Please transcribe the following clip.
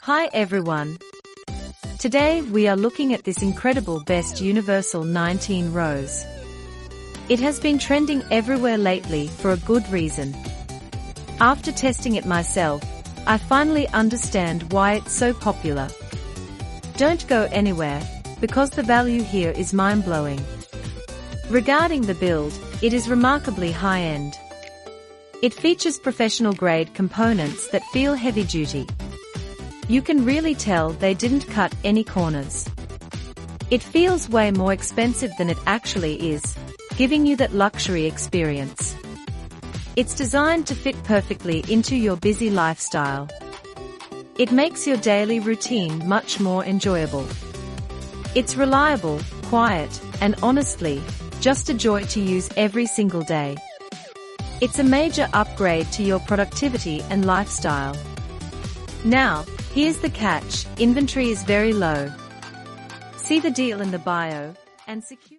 Hi everyone. Today we are looking at this incredible Best Universal 19 Rows. It has been trending everywhere lately for a good reason. After testing it myself, I finally understand why it's so popular. Don't go anywhere, because the value here is mind-blowing. Regarding the build, it is remarkably high-end. It features professional-grade components that feel heavy-duty. You can really tell they didn't cut any corners. It feels way more expensive than it actually is, giving you that luxury experience. It's designed to fit perfectly into your busy lifestyle. It makes your daily routine much more enjoyable. It's reliable, quiet, and honestly, just a joy to use every single day. It's a major upgrade to your productivity and lifestyle. Now, here's the catch: inventory is very low. See the deal in the bio, and secure